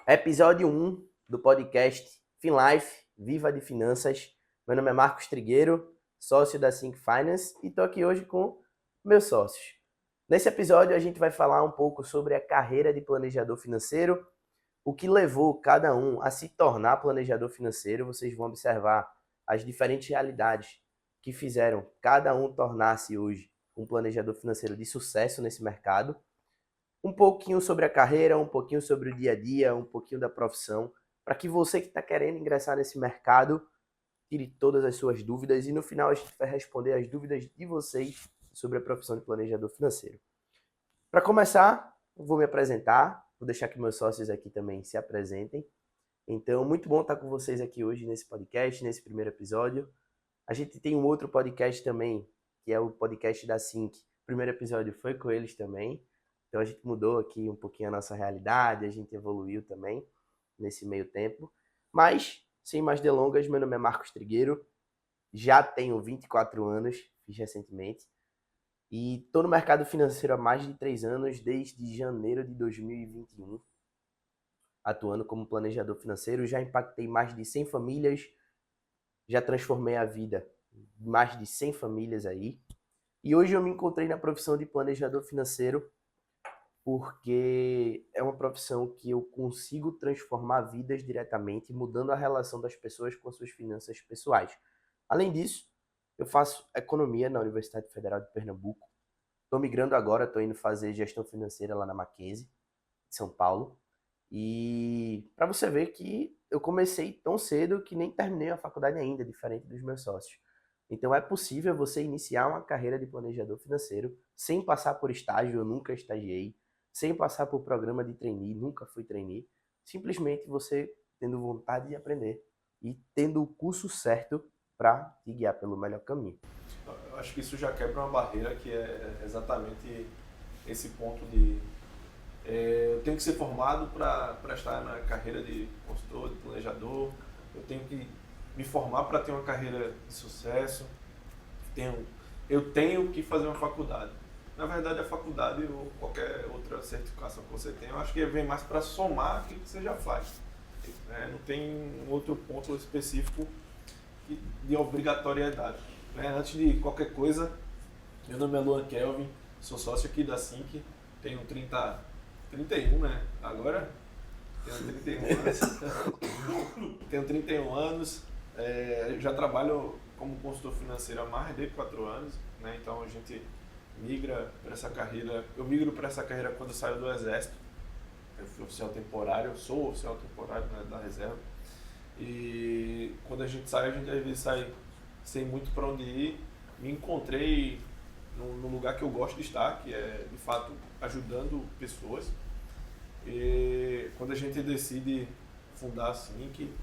Episódio 1 do podcast FinLife, Viva de Finanças. Meu nome é Marcos Trigueiro, sócio da Sync Finance, e estou aqui hoje com meus sócios. Nesse episódio a gente vai falar um pouco sobre a carreira de planejador financeiro, o que levou cada um a se tornar planejador financeiro. Vocês vão observar as diferentes realidades que fizeram cada um tornar-se hoje um planejador financeiro de sucesso nesse mercado. Um pouquinho sobre a carreira, um pouquinho sobre o dia a dia, um pouquinho da profissão, para que você que está querendo ingressar nesse mercado tire todas as suas dúvidas, e no final a gente vai responder as dúvidas de vocês sobre a profissão de planejador financeiro. Para começar, eu vou me apresentar, vou deixar que meus sócios aqui também se apresentem. Então, muito bom estar com vocês aqui hoje nesse podcast, nesse primeiro episódio. A gente tem um outro podcast também, que é o podcast da Sync. O primeiro episódio foi com eles também. Então a gente mudou aqui um pouquinho a nossa realidade, a gente evoluiu também nesse meio tempo. Mas, sem mais delongas, meu nome é Marcos Trigueiro, já tenho 24 anos, fiz recentemente, e estou no mercado financeiro há mais de 3 anos, desde janeiro de 2021, atuando como planejador financeiro. Já impactei mais de 100 famílias, já transformei a vida de mais de 100 famílias aí. E hoje eu me encontrei na profissão de planejador financeiro porque é uma profissão que eu consigo transformar vidas diretamente, mudando a relação das pessoas com as suas finanças pessoais. Além disso, eu faço economia na Universidade Federal de Pernambuco. Estou migrando agora, estou indo fazer gestão financeira lá na Mackenzie, de São Paulo. E para você ver que eu comecei tão cedo que nem terminei a faculdade ainda, diferente dos meus sócios. Então é possível você iniciar uma carreira de planejador financeiro sem passar por estágio, eu nunca estagiei, sem passar por programa de trainee, nunca fui trainee. Simplesmente você tendo vontade de aprender e tendo o curso certo para te guiar pelo melhor caminho. Eu acho que isso já quebra uma barreira que é exatamente esse ponto de eu tenho que ser formado para estar na carreira de consultor, de planejador, eu tenho que me formar para ter uma carreira de sucesso, eu tenho que fazer uma faculdade. Na verdade, a faculdade ou qualquer outra certificação que você tem, eu acho que vem mais para somar aquilo que você já faz. Não tem um outro ponto específico de obrigatoriedade. Antes de qualquer coisa, meu nome é Luan Kelvin, sou sócio aqui da Sync, tenho 31, né? Agora tenho 31 anos. Tenho 31 anos, já trabalho como consultor financeiro há mais de 4 anos, né? Então a gente migra para essa carreira, eu migro para essa carreira quando eu saio do Exército. Eu fui oficial temporário, eu sou oficial temporário, né, da reserva. E quando a gente sai, a gente às vezes sai sem muito para onde ir. Me encontrei no lugar que eu gosto de estar, que é de fato ajudando pessoas. E quando a gente decide fundar a Sync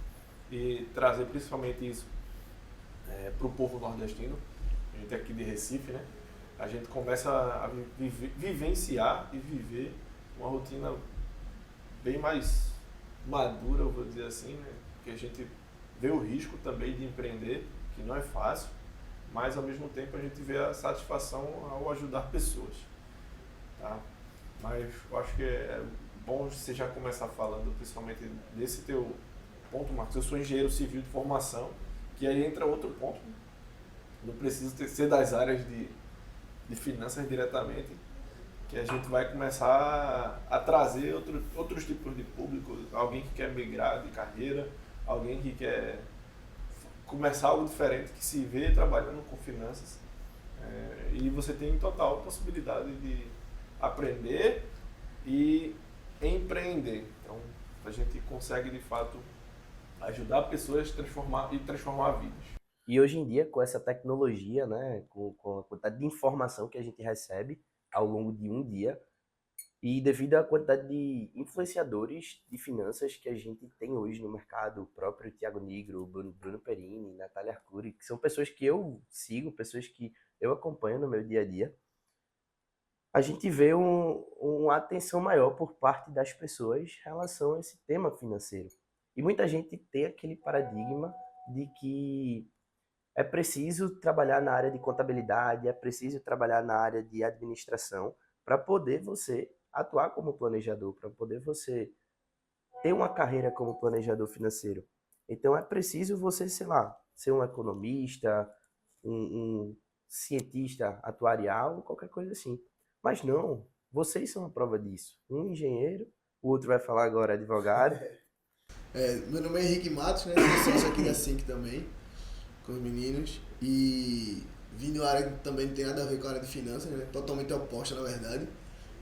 e trazer principalmente isso para o povo nordestino, a gente é aqui de Recife, né? A gente começa a vivenciar e viver uma rotina bem mais madura, eu vou dizer assim, né? Porque a gente vê o risco também de empreender, que não é fácil, mas ao mesmo tempo a gente vê a satisfação ao ajudar pessoas, tá? Mas eu acho que é bom você já começar falando principalmente desse teu ponto, Marcos. Eu sou engenheiro civil de formação, que aí entra outro ponto, não preciso ser das áreas de finanças diretamente, que a gente vai começar a trazer outros tipos de público, alguém que quer migrar de carreira, alguém que quer começar algo diferente, que se vê trabalhando com finanças. E você tem total possibilidade de aprender e empreender. Então, a gente consegue de fato ajudar pessoas a transformar vidas. E hoje em dia, com essa tecnologia, né, com a quantidade de informação que a gente recebe ao longo de um dia, e devido à quantidade de influenciadores de finanças que a gente tem hoje no mercado, o próprio Thiago Nigro, Bruno Perini, Natália Arcuri, que são pessoas que eu sigo, pessoas que eu acompanho no meu dia a dia, a gente vê uma atenção maior por parte das pessoas em relação a esse tema financeiro. E muita gente tem aquele paradigma de que é preciso trabalhar na área de contabilidade, é preciso trabalhar na área de administração para poder você atuar como planejador, para poder você ter uma carreira como planejador financeiro. Então é preciso você, sei lá, ser um economista, um cientista atuarial, qualquer coisa assim. Mas não, vocês são a prova disso. Um engenheiro, o outro vai falar agora advogado. Meu nome é Henrique Matos, né? Sou sócio aqui da Sync também, com os meninos. E vim de uma área que também não tem nada a ver com a área de finanças, né? Totalmente oposta, na verdade.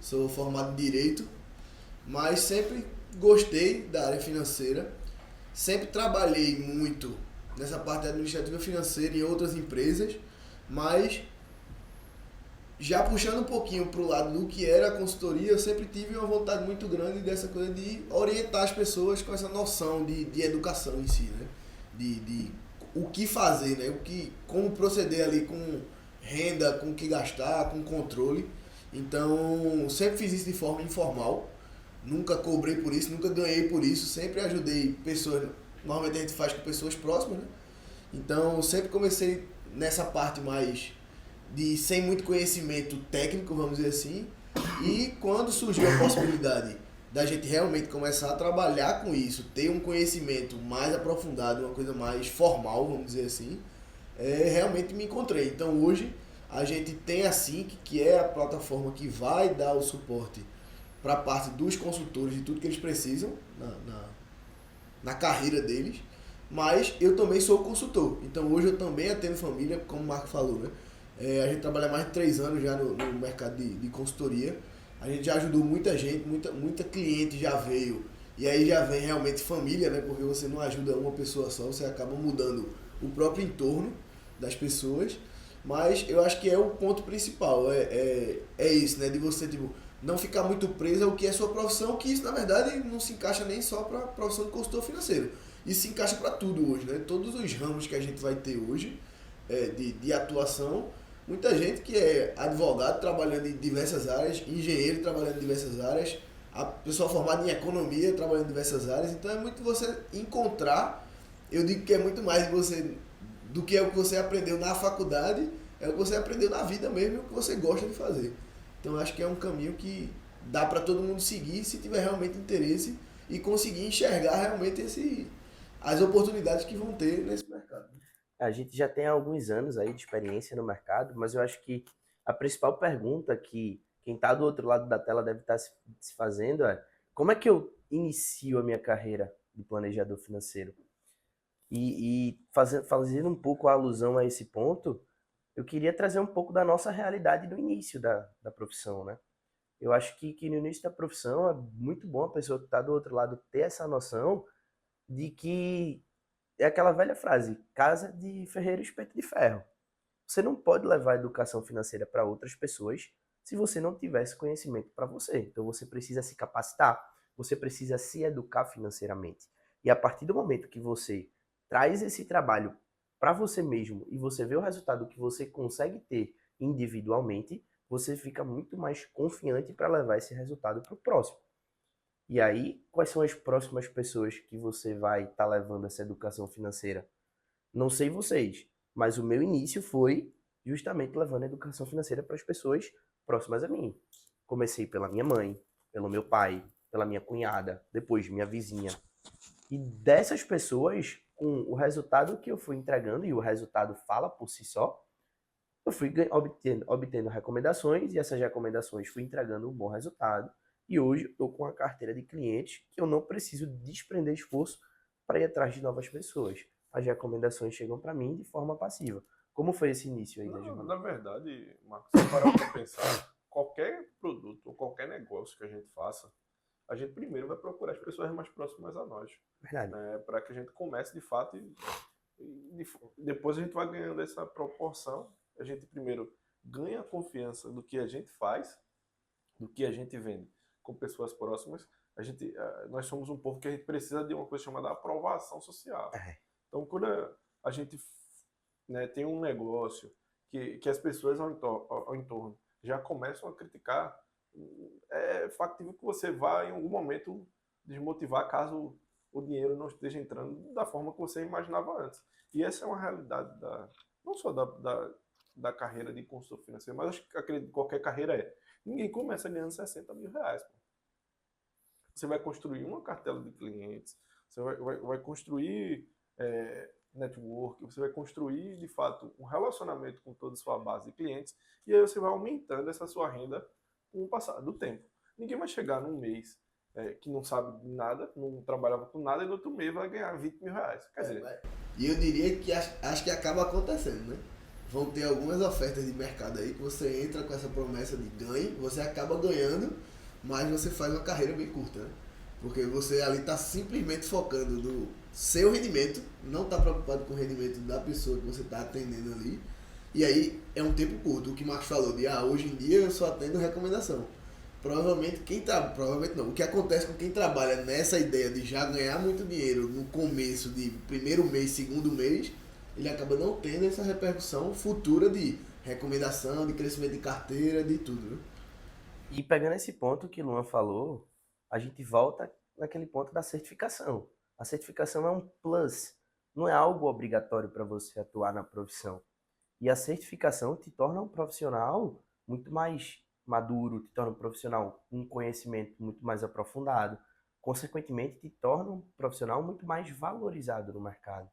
Sou formado em Direito, mas sempre gostei da área financeira. Sempre trabalhei muito nessa parte administrativa financeira em outras empresas, mas já puxando um pouquinho para o lado do que era a consultoria, eu sempre tive uma vontade muito grande dessa coisa de orientar as pessoas com essa noção de educação em si, né? De o que fazer, né? Como proceder ali com renda, com o que gastar, com controle. Então, sempre fiz isso de forma informal. Nunca cobrei por isso, nunca ganhei por isso. Sempre ajudei pessoas. Normalmente a gente faz com pessoas próximas, né? Então, sempre comecei nessa parte mais sem muito conhecimento técnico, vamos dizer assim. E quando surgiu a possibilidade da gente realmente começar a trabalhar com isso, ter um conhecimento mais aprofundado, uma coisa mais formal, vamos dizer assim, realmente me encontrei. Então hoje a gente tem a Sync, que é a plataforma que vai dar o suporte para a parte dos consultores e tudo que eles precisam na carreira deles, mas eu também sou consultor. Então hoje eu também atendo família, como o Marco falou, né? A gente trabalha há mais de 3 anos já no mercado de consultoria. A gente já ajudou muita gente, muita cliente já veio. E aí já vem realmente família, né? Porque você não ajuda uma pessoa só, você acaba mudando o próprio entorno das pessoas. Mas eu acho que é o ponto principal, é isso, né? De você tipo, não ficar muito preso ao que é sua profissão, que isso na verdade não se encaixa nem só para a profissão de consultor financeiro. Isso se encaixa para tudo hoje, né? Todos os ramos que a gente vai ter hoje de atuação. Muita gente que é advogado trabalhando em diversas áreas, engenheiro trabalhando em diversas áreas, a pessoa formada em economia trabalhando em diversas áreas. Então é muito você encontrar, eu digo que é muito mais de você do que é o que você aprendeu na faculdade, é o que você aprendeu na vida mesmo, e o que você gosta de fazer. Então eu acho que é um caminho que dá para todo mundo seguir se tiver realmente interesse e conseguir enxergar realmente as oportunidades que vão ter nesse mercado. A gente já tem alguns anos aí de experiência no mercado, mas eu acho que a principal pergunta que quem está do outro lado da tela deve estar se fazendo é: como é que eu inicio a minha carreira de planejador financeiro? E fazendo um pouco a alusão a esse ponto, eu queria trazer um pouco da nossa realidade no início da profissão, né? Eu acho que no início da profissão é muito bom a pessoa que está do outro lado ter essa noção de que é aquela velha frase: casa de ferreiro, espeto de ferro. Você não pode levar a educação financeira para outras pessoas se você não tivesse conhecimento para você. Então você precisa se capacitar, você precisa se educar financeiramente. E a partir do momento que você traz esse trabalho para você mesmo e você vê o resultado que você consegue ter individualmente, você fica muito mais confiante para levar esse resultado para o próximo. E aí, quais são as próximas pessoas que você vai estar levando essa educação financeira? Não sei vocês, mas o meu início foi justamente levando a educação financeira para as pessoas próximas a mim. Comecei pela minha mãe, pelo meu pai, pela minha cunhada, depois minha vizinha. E dessas pessoas, com o resultado que eu fui entregando, e o resultado fala por si só, eu fui obtendo recomendações, e essas recomendações fui entregando um bom resultado. E hoje eu estou com uma carteira de clientes que eu não preciso desprender esforço para ir atrás de novas pessoas. As recomendações chegam para mim de forma passiva. Como foi esse início aí da jornada? Na verdade, Marcos, se parar para pensar, qualquer produto ou qualquer negócio que a gente faça, a gente primeiro vai procurar as pessoas mais próximas a nós. Verdade. Para que a gente comece de fato e depois a gente vai ganhando essa proporção. A gente primeiro ganha a confiança do que a gente faz, do que a gente vende com pessoas próximas. Nós somos um povo que a gente precisa de uma coisa chamada aprovação social. Então, quando a gente tem um negócio que as pessoas ao entorno já começam a criticar, é factível que você vá em algum momento desmotivar caso o dinheiro não esteja entrando da forma que você imaginava antes. E essa é uma realidade não só da carreira de consultor financeiro, mas acho que qualquer carreira Ninguém começa ganhando 60 mil reais. Pô. você vai construir uma cartela de clientes, você vai construir network, você vai construir, de fato, um relacionamento com toda a sua base de clientes, e aí você vai aumentando essa sua renda com o passar do tempo. Ninguém vai chegar num mês que não sabe de nada, não trabalhava com nada, e no outro mês vai ganhar 20 mil reais. Quer dizer... E eu diria que acho que acaba acontecendo, né? Vão ter algumas ofertas de mercado aí que você entra com essa promessa de ganho, você acaba ganhando, mas você faz uma carreira bem curta, né? Porque você ali está simplesmente focando no seu rendimento, não está preocupado com o rendimento da pessoa que você está atendendo ali. E aí é um tempo curto, o que o Marcos falou de hoje em dia eu só atendo recomendação. Provavelmente provavelmente não. O que acontece com quem trabalha nessa ideia de já ganhar muito dinheiro no começo de primeiro mês, segundo mês, ele acaba não tendo essa repercussão futura de recomendação, de crescimento de carteira, de tudo, né? E pegando esse ponto que o Luan falou, a gente volta naquele ponto da certificação. A certificação é um plus, não é algo obrigatório para você atuar na profissão. E a certificação te torna um profissional muito mais maduro, te torna um profissional com um conhecimento muito mais aprofundado. Consequentemente, te torna um profissional muito mais valorizado no mercado.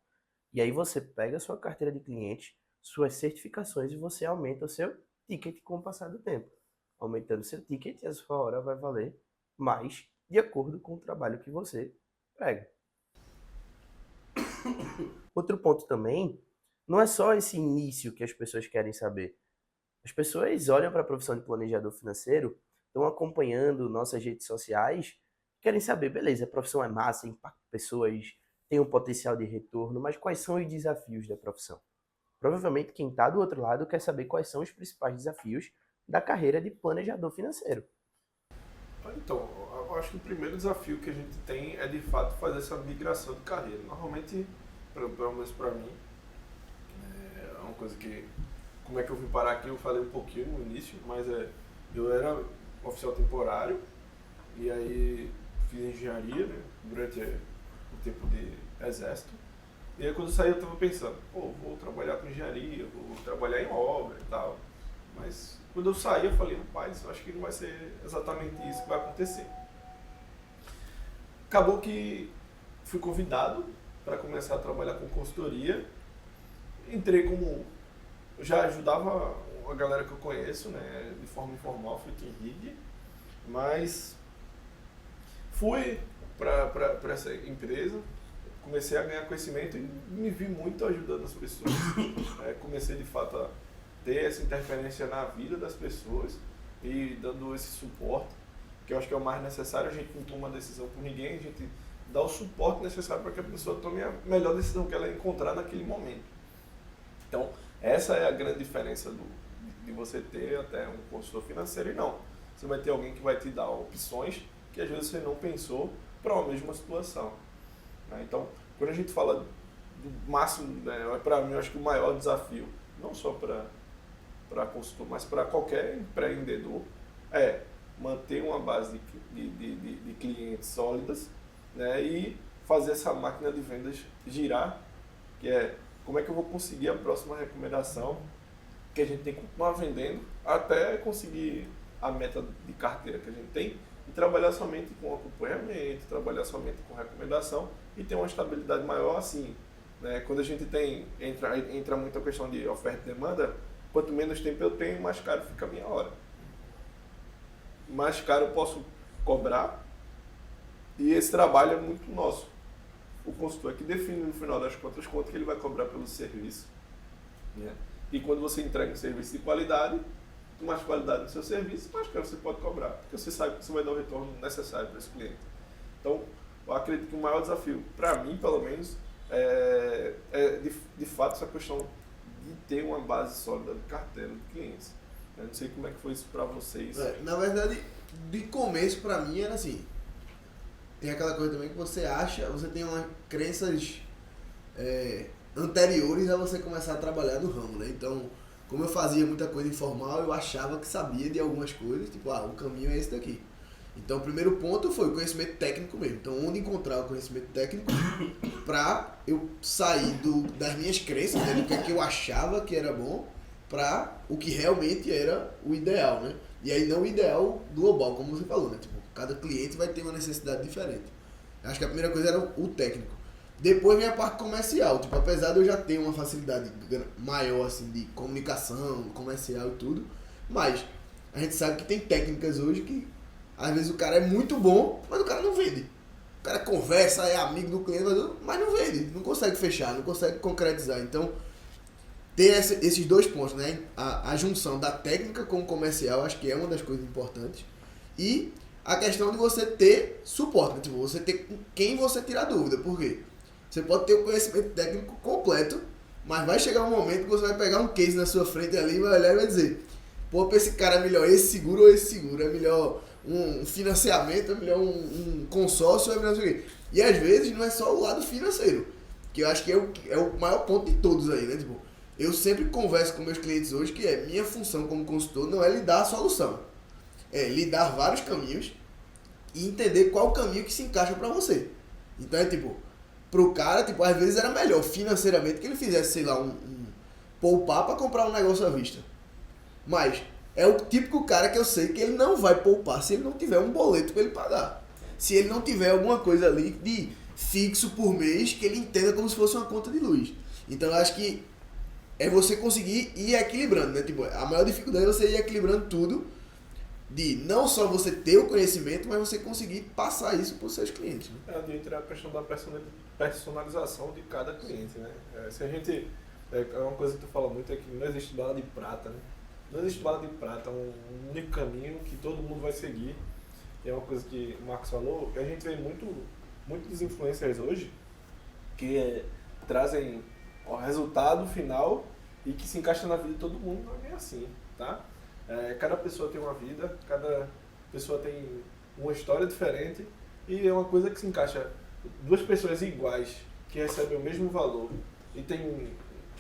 E aí você pega a sua carteira de clientes, suas certificações e você aumenta o seu ticket com o passar do tempo. Aumentando seu ticket, a sua hora vai valer mais de acordo com o trabalho que você prega. Outro ponto também, não é só esse início que as pessoas querem saber. As pessoas olham para a profissão de planejador financeiro, estão acompanhando nossas redes sociais, querem saber, beleza, a profissão é massa, impacta pessoas, tem um potencial de retorno, mas quais são os desafios da profissão? Provavelmente quem está do outro lado quer saber quais são os principais desafios da carreira de planejador financeiro. Então, eu acho que o primeiro desafio que a gente tem é, de fato, fazer essa migração de carreira. Normalmente, pelo menos para mim, é uma coisa que... Como é que eu vim parar aqui? Eu falei um pouquinho no início, mas eu era oficial temporário e aí fiz engenharia, né, durante o tempo de exército. E aí quando eu saí eu estava pensando, vou trabalhar com engenharia, vou trabalhar em obra e tal. Mas quando eu saí eu falei, rapaz, eu acho que não vai ser exatamente isso que vai acontecer. Acabou que fui convidado para começar a trabalhar com consultoria. Entrei como... Eu já ajudava a galera que eu conheço, né, de forma informal, fui team lead, mas fui para essa empresa, comecei a ganhar conhecimento e me vi muito ajudando as pessoas. Comecei de fato a ter essa interferência na vida das pessoas e dando esse suporte, que eu acho que é o mais necessário. A gente não toma decisão por ninguém, a gente dá o suporte necessário para que a pessoa tome a melhor decisão que ela encontrar naquele momento. Então, essa é a grande diferença de você ter até um consultor financeiro e não. Você vai ter alguém que vai te dar opções que às vezes você não pensou para uma mesma situação. Então, quando a gente fala do máximo, né, para mim, eu acho que o maior desafio, não só para consultor, mas para qualquer empreendedor, é manter uma base de clientes sólidas, né, e fazer essa máquina de vendas girar, que é como é que eu vou conseguir a próxima recomendação, que a gente tem que continuar vendendo até conseguir a meta de carteira que a gente tem e trabalhar somente com acompanhamento, trabalhar somente com recomendação e ter uma estabilidade maior assim, né? Quando a gente entra muito a questão de oferta e demanda, quanto menos tempo eu tenho, mais caro fica a minha hora. Mais caro eu posso cobrar e esse trabalho é muito nosso. O consultor é que define no final das contas quanto que ele vai cobrar pelo serviço, né? E quando você entrega um serviço de qualidade, mais qualidade no seu serviço, mais caro você pode cobrar, porque você sabe que você vai dar o retorno necessário para esse cliente. Então, eu acredito que o maior desafio, para mim pelo menos, é de fato essa questão de ter uma base sólida de carteira de clientes. Eu não sei como é que foi isso para vocês. Na verdade, de começo para mim era assim. Tem aquela coisa também que você tem umas crenças anteriores a você começar a trabalhar no ramo, né? Então, como eu fazia muita coisa informal, eu achava que sabia de algumas coisas, tipo, o caminho é esse daqui. Então, o primeiro ponto foi o conhecimento técnico mesmo. Então, onde encontrar o conhecimento técnico para eu sair das minhas crenças, né, do que é que eu achava que era bom, para o que realmente era o ideal, né? E aí não o ideal global, como você falou, né? Tipo, cada cliente vai ter uma necessidade diferente. Acho que a primeira coisa era o técnico. Depois vem a parte comercial. Tipo, apesar de eu já ter uma facilidade maior, assim, de comunicação, comercial e tudo, mas a gente sabe que tem técnicas hoje que, às vezes, o cara é muito bom, mas o cara não vende. O cara conversa, é amigo do cliente, mas não vende. Não consegue fechar, não consegue concretizar. Então, ter esses dois pontos, né? A junção da técnica com o comercial, acho que é uma das coisas importantes. E a questão de você ter suporte, né? Tipo, você ter com quem você tirar dúvida. Por quê? Você pode ter o conhecimento técnico completo, mas vai chegar um momento que você vai pegar um case na sua frente ali, vai olhar e vai dizer: pô, pra esse cara é melhor esse seguro ou esse seguro? É melhor um financiamento, é melhor um consórcio, é melhor não sei o quê. E às vezes não é só o lado financeiro, que eu acho que é o maior ponto de todos aí, né? Tipo, eu sempre converso com meus clientes hoje que minha função como consultor não é lhe dar a solução, é lhe dar vários caminhos e entender qual caminho que se encaixa para você. Então é tipo, pro cara, tipo, às vezes era melhor financeiramente que ele fizesse, sei lá, poupar para comprar um negócio à vista. Mas é o típico cara que eu sei que ele não vai poupar se ele não tiver um boleto para ele pagar. Se ele não tiver alguma coisa ali de fixo por mês que ele entenda como se fosse uma conta de luz. Então eu acho que é você conseguir ir equilibrando, né? Tipo, a maior dificuldade é você ir equilibrando tudo, de não só você ter o conhecimento, mas você conseguir passar isso para os seus clientes. Né? É onde entra a questão da personalização de cada cliente, né? Se a gente... É uma coisa que tu fala muito, é que não existe bala de prata, né? Não existe bala de prata, é um único caminho que todo mundo vai seguir. E é uma coisa que o Marcos falou, que a gente vê muito dos influencers hoje, que trazem o resultado final e que se encaixa na vida de todo mundo, não é bem assim, tá? Cada pessoa tem uma vida, cada pessoa tem uma história diferente e é uma coisa que se encaixa. Duas pessoas iguais que recebem o mesmo valor e tem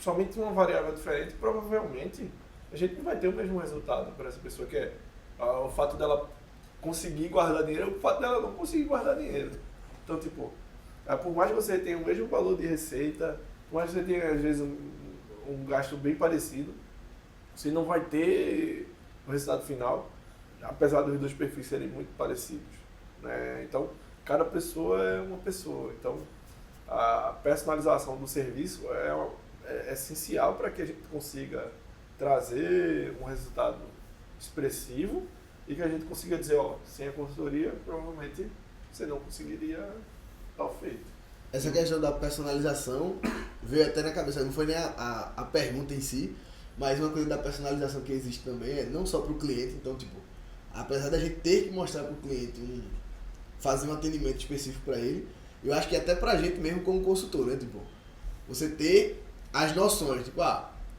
somente uma variável diferente, provavelmente a gente não vai ter o mesmo resultado para essa pessoa, que é o fato dela conseguir guardar dinheiro, o fato dela não conseguir guardar dinheiro. Então, tipo, por mais que você tenha o mesmo valor de receita, por mais que você tenha, às vezes, um gasto bem parecido, você não vai ter o resultado final, apesar dos dois perfis serem muito parecidos, né? Então, cada pessoa é uma pessoa. Então, a personalização do serviço é essencial para que a gente consiga trazer um resultado expressivo e que a gente consiga dizer, ó, sem a consultoria, provavelmente você não conseguiria tal feito. Essa questão da personalização veio até na cabeça, não foi nem a pergunta em si, mas uma coisa da personalização que existe também é não só para o cliente, então, tipo, apesar da gente ter que mostrar para o cliente, fazer um atendimento específico para ele, eu acho que até para a gente mesmo como consultor, né, tipo, você ter as noções, tipo,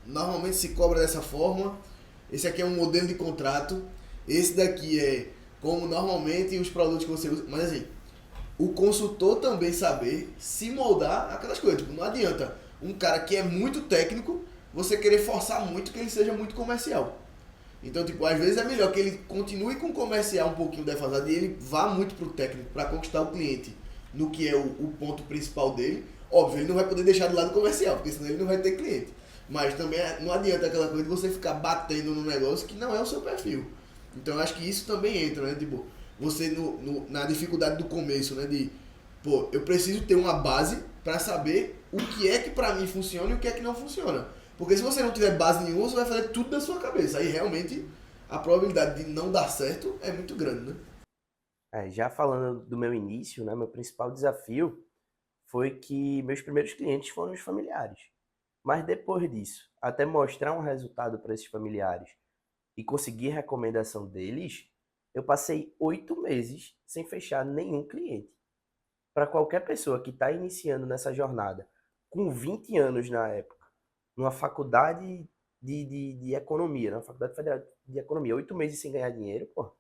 normalmente se cobra dessa forma, esse aqui é um modelo de contrato, esse daqui é como normalmente os produtos que você usa, mas assim, o consultor também saber se moldar aquelas coisas. Tipo, não adianta um cara que é muito técnico, você querer forçar muito que ele seja muito comercial. Então, tipo, às vezes é melhor que ele continue com o comercial um pouquinho defasado e ele vá muito pro técnico para conquistar o cliente no que é o ponto principal dele. Óbvio, ele não vai poder deixar de lado o comercial, porque senão ele não vai ter cliente. Mas também não adianta aquela coisa de você ficar batendo no negócio que não é o seu perfil. Então eu acho que isso também entra, né? Tipo, você na dificuldade do começo, né? De, pô, eu preciso ter uma base para saber o que é que para mim funciona e o que é que não funciona. Porque se você não tiver base nenhuma, você vai fazer tudo da sua cabeça. Aí realmente a probabilidade de não dar certo é muito grande, né? Já falando do meu início, né, meu principal desafio foi que meus primeiros clientes foram os familiares. Mas depois disso, até mostrar um resultado para esses familiares e conseguir recomendação deles, eu passei 8 meses sem fechar nenhum cliente. Para qualquer pessoa que está iniciando nessa jornada, com 20 anos na época, numa faculdade de economia, na Faculdade Federal de Economia, 8 meses sem ganhar dinheiro, pô,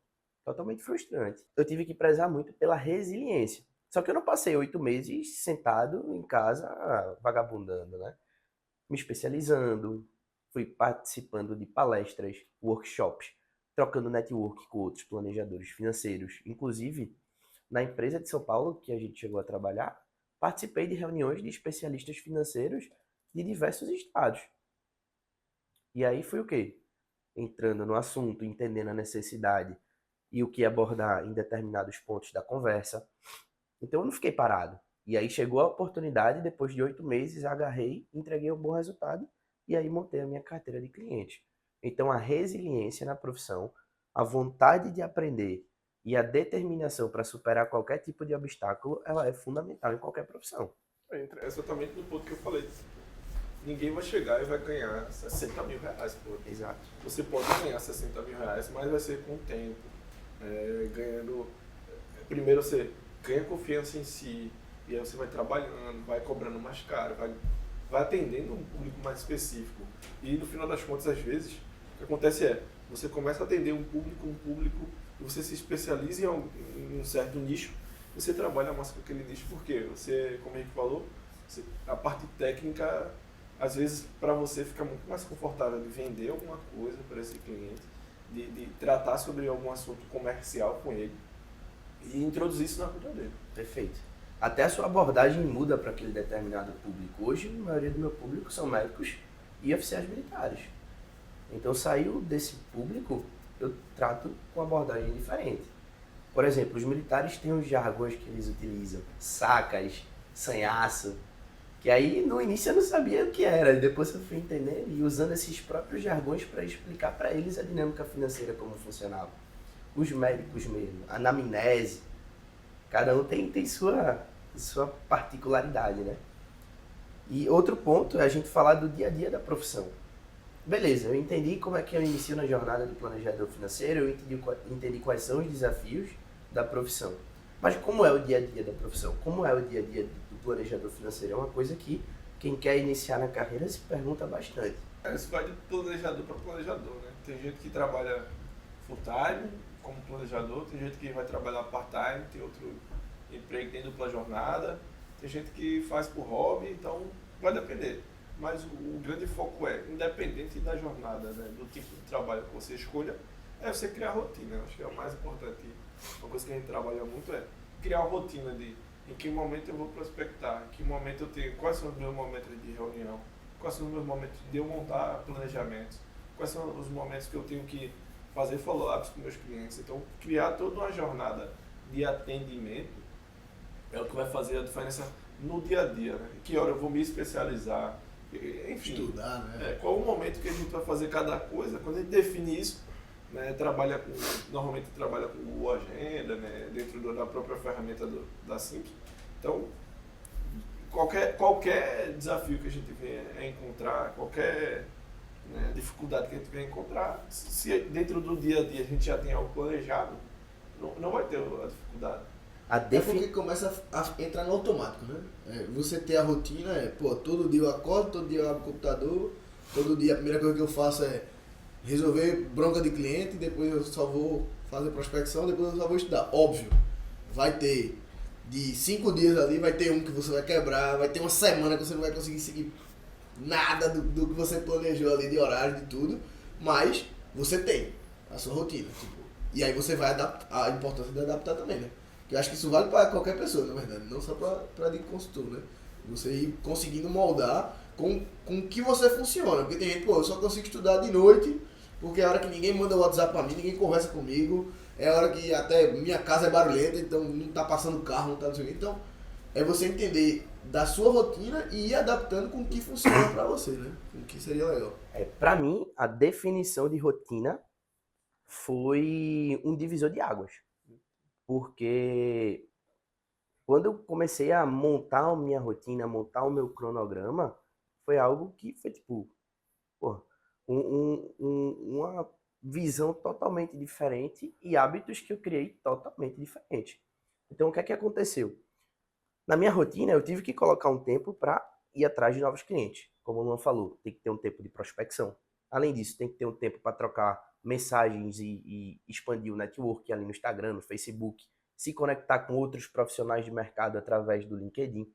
totalmente frustrante. Eu tive que prezar muito pela resiliência. Só que eu não passei 8 meses sentado em casa, vagabundando, né? Me especializando, fui participando de palestras, workshops, trocando network com outros planejadores financeiros. Inclusive, na empresa de São Paulo, que a gente chegou a trabalhar, participei de reuniões de especialistas financeiros de diversos estados. E aí foi o quê? Entrando no assunto, entendendo a necessidade e o que abordar em determinados pontos da conversa. Então eu não fiquei parado. E aí chegou a oportunidade, depois de 8 meses, agarrei, entreguei um bom resultado e aí montei a minha carteira de cliente. Então a resiliência na profissão, a vontade de aprender e a determinação para superar qualquer tipo de obstáculo, ela é fundamental em qualquer profissão. Entra exatamente no ponto que eu falei. Ninguém vai chegar e vai ganhar 60 mil reais, pô. Exato. Você pode ganhar 60 mil reais, mas vai ser com o tempo. Ganhando. Primeiro você ganha confiança em si, e aí você vai trabalhando, vai cobrando mais caro, vai atendendo um público mais específico. E no final das contas, às vezes, o que acontece é, você começa a atender um público, e você se especializa em um certo nicho, você trabalha mais com aquele nicho, porque você, como a gente falou, a parte técnica, às vezes, para você fica muito mais confortável de vender alguma coisa para esse cliente, de tratar sobre algum assunto comercial com ele e introduzir isso na cultura dele. Perfeito. Até a sua abordagem muda para aquele determinado público. Hoje, a maioria do meu público são médicos e oficiais militares. Então, saiu desse público, eu trato com abordagem diferente. Por exemplo, os militares têm os jargões que eles utilizam, sacas, sanhaço, que aí no início eu não sabia o que era, e depois eu fui entender e usando esses próprios jargões para explicar para eles a dinâmica financeira, como funcionava. Os médicos mesmo, a anamnese, cada um tem sua particularidade, né? E outro ponto é a gente falar do dia a dia da profissão. Beleza, eu entendi como é que eu inicio na jornada do planejador financeiro, eu entendi quais são os desafios da profissão. Mas como é o dia a dia da profissão? Como é o dia a dia do planejador financeiro? É uma coisa que quem quer iniciar na carreira se pergunta bastante. Isso vai de planejador para planejador, né? Tem gente que trabalha full time como planejador, tem gente que vai trabalhar part-time, tem outro emprego, tem dupla jornada, tem gente que faz por hobby, então vai depender. Mas o grande foco é, independente da jornada, né, do tipo de trabalho que você escolha, é você criar rotina. Acho que é o mais importante. Uma coisa que a gente trabalha muito é criar uma rotina de em que momento eu vou prospectar, em que momento eu tenho, quais são os meus momentos de reunião, quais são os meus momentos de eu montar planejamentos, quais são os momentos que eu tenho que fazer follow-ups com meus clientes. Então, criar toda uma jornada de atendimento é o que vai fazer a diferença no dia a dia, né? Que hora eu vou me especializar, enfim. Estudar, né? Qual o momento que a gente vai fazer cada coisa. Quando a gente define isso, né, normalmente trabalha com o Agenda, né, dentro da própria ferramenta da Simples. Então, qualquer desafio que a gente venha encontrar, qualquer dificuldade que a gente venha encontrar, se dentro do dia a dia a gente já tem algo planejado, não vai ter a dificuldade. É porque começa a entrar no automático, né? Você ter a rotina, todo dia eu acordo, todo dia eu abro o computador, todo dia a primeira coisa que eu faço é resolver bronca de cliente, depois eu só vou fazer prospecção, depois eu só vou estudar. Óbvio, vai ter de 5 dias ali, vai ter um que você vai quebrar, vai ter uma semana que você não vai conseguir seguir nada do que você planejou ali de horário, de tudo, mas você tem a sua rotina. Tipo, e aí você vai adaptar, a importância de adaptar também, né? Porque eu acho que isso vale para qualquer pessoa, na verdade, não só para de consultor, né? Você ir conseguindo moldar com o que você funciona. Porque tem gente, eu só consigo estudar de noite, porque é a hora que ninguém manda WhatsApp pra mim, ninguém conversa comigo, é a hora que até minha casa é barulhenta, então não tá passando carro, não tá não sei o quê. Então, é você entender da sua rotina e ir adaptando com o que funciona pra você, né? Com o que seria legal. Para mim, a definição de rotina foi um divisor de águas. Porque quando eu comecei a montar a minha rotina, montar o meu cronograma, foi algo que foi tipo, uma visão totalmente diferente e hábitos que eu criei totalmente diferentes. Então, o que é que aconteceu? Na minha rotina, eu tive que colocar um tempo para ir atrás de novos clientes. Como o Luan falou, tem que ter um tempo de prospecção. Além disso, tem que ter um tempo para trocar mensagens e expandir o network ali no Instagram, no Facebook, se conectar com outros profissionais de mercado através do LinkedIn.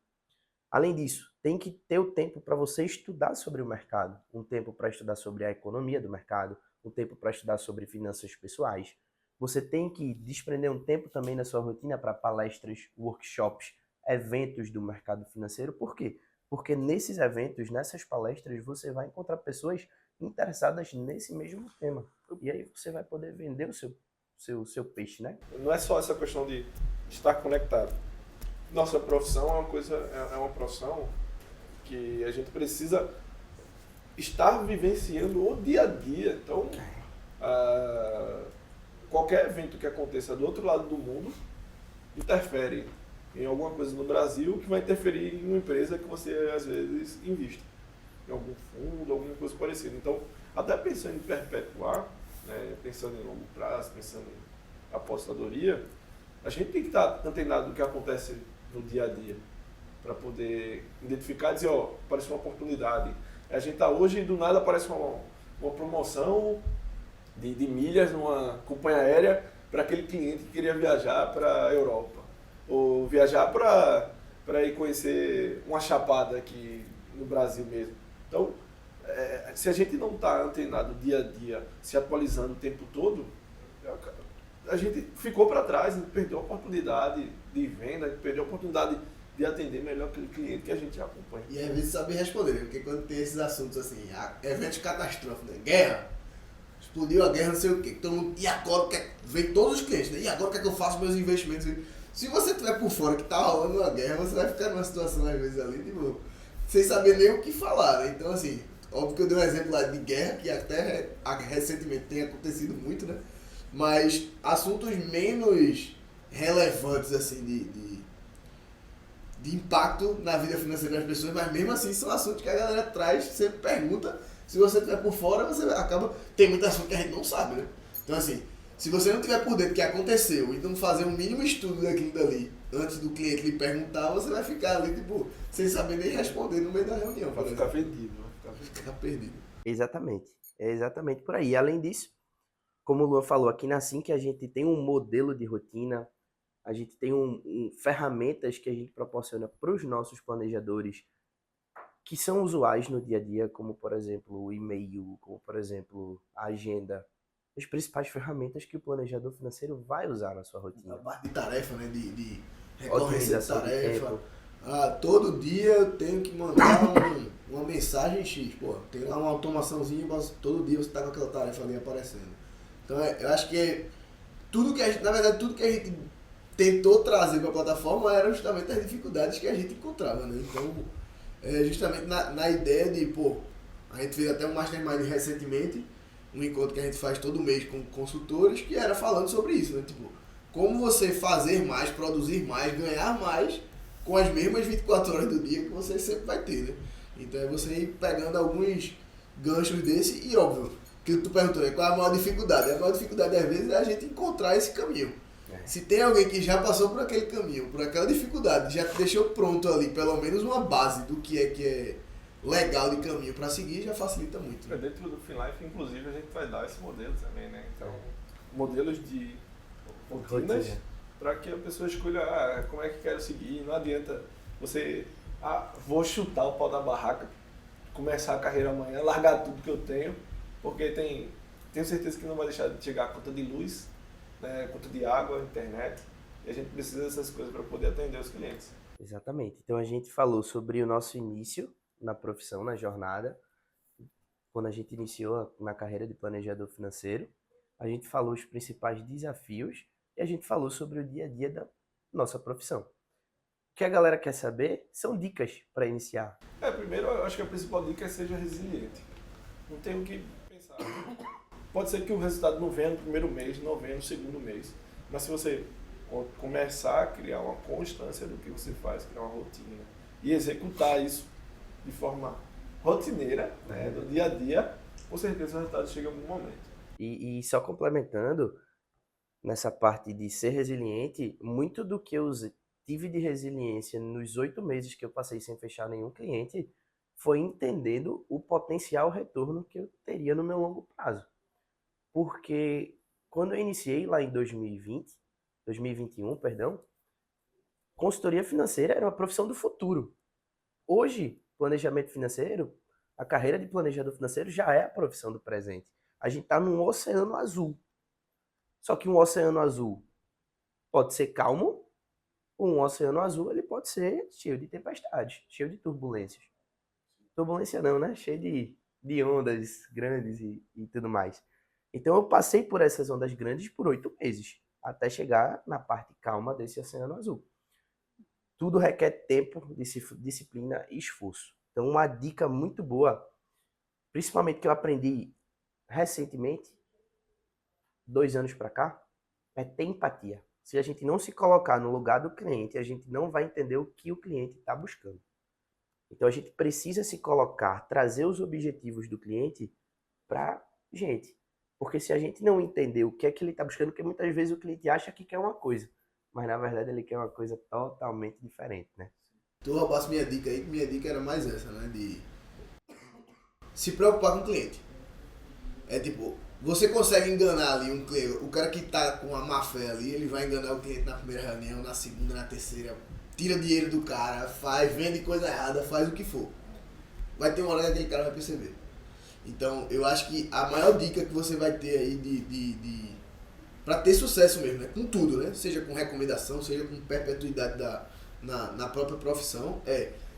Além disso, tem que ter o tempo para você estudar sobre o mercado, um tempo para estudar sobre a economia do mercado, um tempo para estudar sobre finanças pessoais. Você tem que desprender um tempo também na sua rotina para palestras, workshops, eventos do mercado financeiro. Por quê? Porque nesses eventos, nessas palestras, você vai encontrar pessoas interessadas nesse mesmo tema. E aí você vai poder vender o seu peixe, né? Não é só essa questão de estar conectado. Nossa profissão é uma profissão que a gente precisa estar vivenciando o dia a dia. Então, qualquer evento que aconteça do outro lado do mundo interfere em alguma coisa no Brasil que vai interferir em uma empresa que você, às vezes, investe. Em algum fundo, alguma coisa parecida. Então, até pensando em perpetuar, né, pensando em longo prazo, pensando em apostadoria, a gente tem que estar antenado do que acontece no dia a dia, para poder identificar e dizer, ó, apareceu uma oportunidade. A gente está hoje e do nada aparece uma promoção de milhas numa companhia aérea para aquele cliente que queria viajar para a Europa. Ou viajar para ir conhecer uma chapada aqui no Brasil mesmo. Então, se a gente não está antenado dia a dia, se atualizando o tempo todo, a gente ficou para trás, perdeu a oportunidade de venda, perdeu a oportunidade de atender melhor aquele cliente que a gente acompanha. E às vezes sabe responder, né? Porque quando tem esses assuntos assim, eventos catastróficos, né? Guerra, explodiu a guerra, não sei o quê. Todo mundo, e agora, vem todos os clientes, né? E agora o que é que eu faço com meus investimentos? Se você estiver por fora que tá rolando uma guerra, você vai ficar numa situação às vezes ali, tipo, sem saber nem o que falar, né? Então assim, óbvio que eu dei um exemplo lá de guerra, que até recentemente tem acontecido muito, né? Mas assuntos menos relevantes, assim, de impacto na vida financeira das pessoas, mas mesmo assim são assuntos que a galera traz, sempre pergunta. Se você estiver por fora, você acaba... Tem muito assunto que a gente não sabe, né? Então assim, se você não tiver por dentro do que aconteceu e não fazer um mínimo estudo daquilo dali, antes do cliente lhe perguntar, você vai ficar ali, tipo, sem saber nem responder no meio da reunião. Vai ficar perdido. Vai ficar perdido. Exatamente. É exatamente por aí. Além disso, como o Luan falou, aqui na Sync a gente tem um modelo de rotina, a gente tem ferramentas que a gente proporciona para os nossos planejadores que são usuais no dia a dia, como, por exemplo, o e-mail, como, por exemplo, a agenda. As principais ferramentas que o planejador financeiro vai usar na sua rotina. A parte de tarefa, né? De recorrência de Otimização de tarefa. tempo. Todo dia eu tenho que mandar uma mensagem X. Pô, tem lá uma automaçãozinha, mas todo dia você tá com aquela tarefa ali aparecendo. Então eu acho que tudo que a gente, na verdade, tudo que a gente tentou trazer para a plataforma eram justamente as dificuldades que a gente encontrava, né? Então, justamente na ideia de, pô, a gente fez até um mastermind recentemente, um encontro que a gente faz todo mês com consultores, que era falando sobre isso, né? Tipo, como você fazer mais, produzir mais, ganhar mais com as mesmas 24 horas do dia que você sempre vai ter, né? Então é você ir pegando alguns ganchos desse e, óbvio, que tu perguntou, né? Qual é a maior dificuldade? A maior dificuldade, às vezes, é a gente encontrar esse caminho. Se tem alguém que já passou por aquele caminho, por aquela dificuldade, já te deixou pronto ali, pelo menos uma base do que é legal de caminho para seguir, já facilita muito. Né? Dentro do FinLife, inclusive, a gente vai dar esse modelo também, né? Então, modelos de rotinas para que a pessoa escolha como é que quero seguir. Não adianta você, vou chutar o pau da barraca, começar a carreira amanhã, largar tudo que eu tenho, porque tenho certeza que não vai deixar de chegar a conta de luz, né, conta de água, internet, e a gente precisa dessas coisas para poder atender os clientes. Exatamente. Então a gente falou sobre o nosso início na profissão, na jornada, quando a gente iniciou na carreira de planejador financeiro, a gente falou os principais desafios e a gente falou sobre o dia a dia da nossa profissão. O que a galera quer saber são dicas para iniciar. Primeiro, eu acho que a principal dica é seja resiliente. Não tem o que pensar. Pode ser que o resultado não venha no primeiro mês, não venha no segundo mês. Mas se você começar a criar uma constância do que você faz, criar uma rotina e executar isso de forma rotineira, né, no dia a dia, com certeza o resultado chega em algum momento. E só complementando, nessa parte de ser resiliente, muito do que eu tive de resiliência nos 8 meses que eu passei sem fechar nenhum cliente foi entendendo o potencial retorno que eu teria no meu longo prazo. Porque quando eu iniciei lá em 2021, consultoria financeira era uma profissão do futuro. Hoje, planejamento financeiro, a carreira de planejador financeiro já é a profissão do presente. A gente está num oceano azul. Só que um oceano azul pode ser calmo, ou um oceano azul ele pode ser cheio de tempestades, cheio de turbulências. Turbulência não, né? Cheio de de ondas grandes e tudo mais. Então eu passei por essas ondas grandes por 8 meses, até chegar na parte calma desse Oceano Azul. Tudo requer tempo, disciplina e esforço. Então uma dica muito boa, principalmente que eu aprendi recentemente, 2 anos para cá, é ter empatia. Se a gente não se colocar no lugar do cliente, a gente não vai entender o que o cliente está buscando. Então a gente precisa se colocar, trazer os objetivos do cliente para gente. Porque se a gente não entender o que é que ele está buscando, porque muitas vezes o cliente acha que quer uma coisa, mas na verdade ele quer uma coisa totalmente diferente, né? Tu roubasse minha dica aí, que minha dica era mais essa, né? De se preocupar com o cliente. É tipo, você consegue enganar ali um cliente, o cara que tá com a má fé ali, ele vai enganar o cliente na primeira reunião, na segunda, na terceira, tira dinheiro do cara, vende coisa errada, faz o que for. Vai ter uma hora que aquele cara vai perceber. Então, eu acho que a maior dica que você vai ter aí para ter sucesso mesmo, né? Com tudo, né? Seja com recomendação, seja com perpetuidade na própria profissão,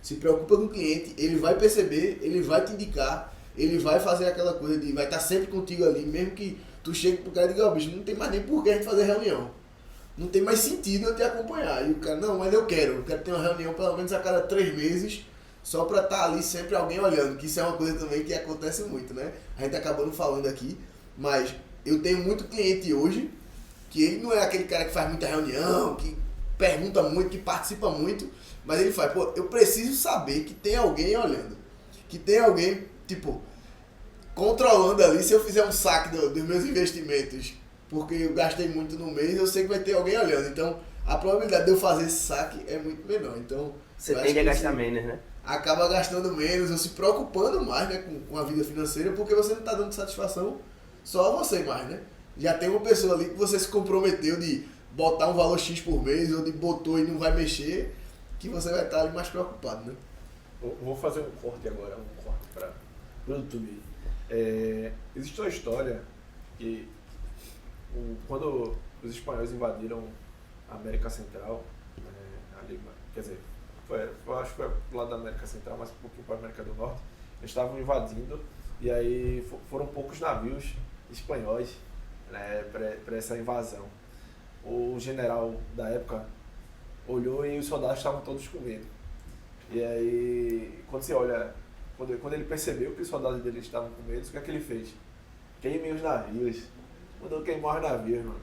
se preocupa com o cliente, ele vai perceber, ele vai te indicar, ele vai fazer aquela coisa de vai estar sempre contigo ali, mesmo que tu chegue pro cara e diga, ó, bicho, não tem mais nem por que a gente fazer reunião. Não tem mais sentido eu te acompanhar. E o cara, não, mas eu quero ter uma reunião pelo menos a cada 3 meses, só pra estar ali sempre alguém olhando, que isso é uma coisa também que acontece muito, né? A gente acabou não falando aqui, mas eu tenho muito cliente hoje, que ele não é aquele cara que faz muita reunião, que pergunta muito, que participa muito, mas ele faz, pô, eu preciso saber que tem alguém olhando, que tem alguém, tipo, controlando ali, se eu fizer um saque dos meus investimentos, porque eu gastei muito no mês, eu sei que vai ter alguém olhando, então a probabilidade de eu fazer esse saque é muito menor, então... Você tende a gastar menos, né? Acaba gastando menos ou se preocupando mais, né, com a vida financeira, porque você não está dando satisfação só a você mais, né? Já tem uma pessoa ali que você se comprometeu de botar um valor X por mês ou de botou e não vai mexer, que você vai estar ali mais preocupado, né? Vou fazer um corte agora, um corte para o YouTube. Existe uma história que quando os espanhóis invadiram a América Central, ali, quer dizer, acho que foi do lado da América Central, mas um pouquinho para a América do Norte, eles estavam invadindo e aí foram poucos navios espanhóis, né, para essa invasão. O general da época olhou e os soldados estavam todos com medo. E aí, quando você olha, quando ele percebeu que os soldados dele estavam com medo, o que é que ele fez? Queimem os navios. Mandou queimar os navios, mano.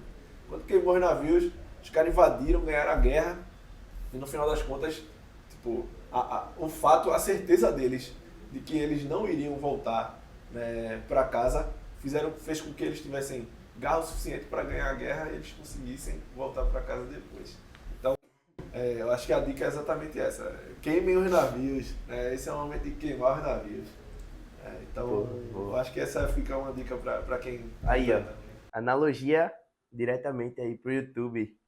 Quando queimou os navios, os caras invadiram, ganharam a guerra e no final das contas, tipo, o fato, a certeza deles de que eles não iriam voltar, né, para casa, fez com que eles tivessem garra o suficiente para ganhar a guerra e eles conseguissem voltar para casa depois. Então, eu acho que a dica é exatamente essa. Queimem os navios. Esse é o momento de queimar os navios. Então, eu acho que essa fica uma dica para quem... Aí, ó. Analogia diretamente aí pro YouTube.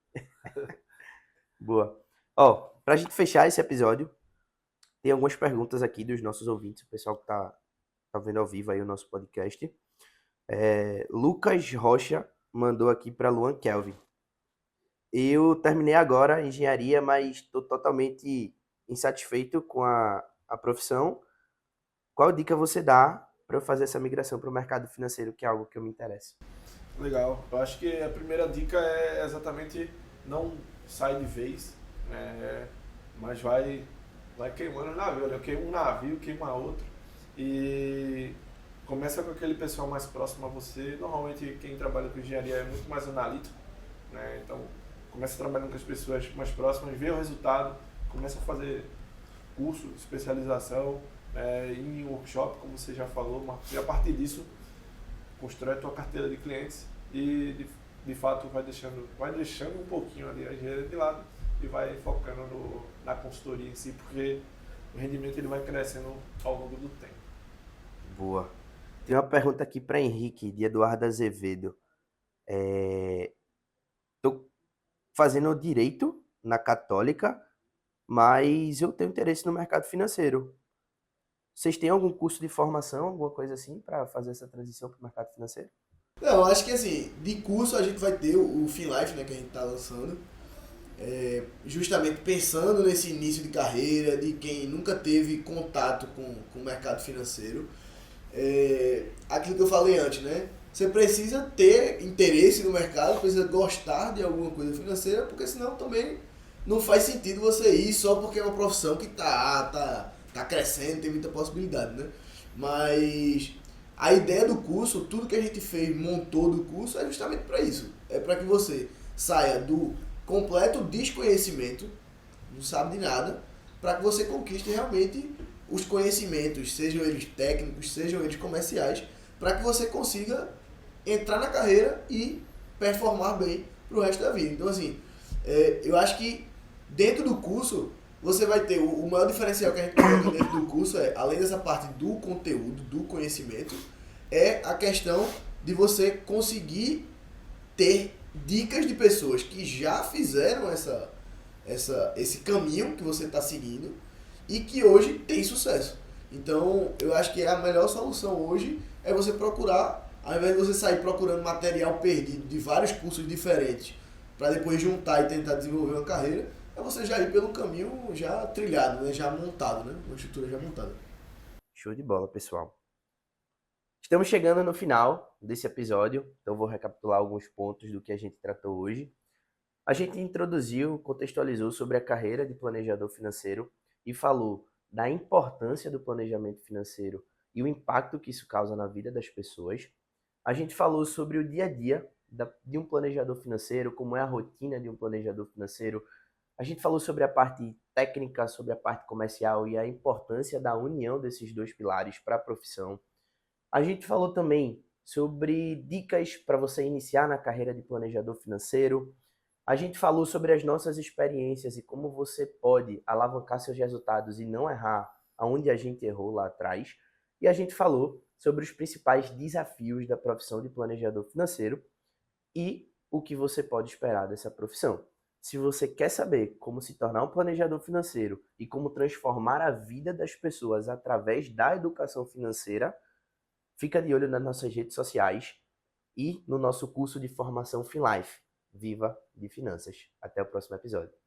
Boa. Ó, pra gente fechar esse episódio, tem algumas perguntas aqui dos nossos ouvintes, o pessoal que tá vendo ao vivo aí o nosso podcast. Lucas Rocha mandou aqui para Luan Kelvin. Eu terminei agora a engenharia, mas estou totalmente insatisfeito com a profissão. Qual dica você dá para eu fazer essa migração para o mercado financeiro, que é algo que eu me interesso? Legal. Eu acho que a primeira dica é exatamente não sai de vez, mas vai queimando o navio. Eu queimo um navio, queima outro e começa com aquele pessoal mais próximo a você. Normalmente quem trabalha com engenharia é muito mais analítico, né? Então começa trabalhando com as pessoas mais próximas, vê o resultado, começa a fazer curso, especialização, ir em workshop, como você já falou, e a partir disso constrói a tua carteira de clientes e de fato vai deixando um pouquinho ali a engenharia de lado e vai focando na consultoria em si, porque o rendimento ele vai crescendo ao longo do tempo. Boa. Tem uma pergunta aqui para Henrique, de Eduardo Azevedo. Estou fazendo direito na Católica, mas eu tenho interesse no mercado financeiro. Vocês têm algum curso de formação, alguma coisa assim, para fazer essa transição para o mercado financeiro? Não, acho que assim, de curso a gente vai ter o FinLife, né, que a gente está lançando, justamente pensando nesse início de carreira, de quem nunca teve contato com o mercado financeiro. aquilo que eu falei antes, né? Você precisa ter interesse no mercado, precisa gostar de alguma coisa financeira, porque senão também não faz sentido você ir só porque é uma profissão que tá crescendo, tem muita possibilidade, né? Mas a ideia do curso, tudo que a gente fez, montou do curso, é justamente para isso. É para que você saia do completo desconhecimento, não sabe de nada, para que você conquiste realmente os conhecimentos, sejam eles técnicos, sejam eles comerciais, para que você consiga entrar na carreira e performar bem pro resto da vida. Então, assim, eu acho que dentro do curso, você vai ter o maior diferencial que a gente coloca dentro do curso além dessa parte do conteúdo, do conhecimento, é a questão de você conseguir ter dicas de pessoas que já fizeram esse caminho que você está seguindo e que hoje tem sucesso. Então, eu acho que a melhor solução hoje é você procurar, ao invés de você sair procurando material perdido de vários cursos diferentes, para depois juntar e tentar desenvolver uma carreira, é você já ir pelo caminho já trilhado, né? Já montado, né? Uma estrutura já montada. Show de bola, pessoal. Estamos chegando no final desse episódio, então vou recapitular alguns pontos do que a gente tratou hoje. A gente introduziu, contextualizou sobre a carreira de planejador financeiro e falou da importância do planejamento financeiro e o impacto que isso causa na vida das pessoas. A gente falou sobre o dia a dia de um planejador financeiro, como é a rotina de um planejador financeiro. A gente falou sobre a parte técnica, sobre a parte comercial e a importância da união desses dois pilares para a profissão. A gente falou também sobre dicas para você iniciar na carreira de planejador financeiro. A gente falou sobre as nossas experiências e como você pode alavancar seus resultados e não errar aonde a gente errou lá atrás. E a gente falou sobre os principais desafios da profissão de planejador financeiro e o que você pode esperar dessa profissão. Se você quer saber como se tornar um planejador financeiro e como transformar a vida das pessoas através da educação financeira, fica de olho nas nossas redes sociais e no nosso curso de formação FinLife, Viva de Finanças. Até o próximo episódio.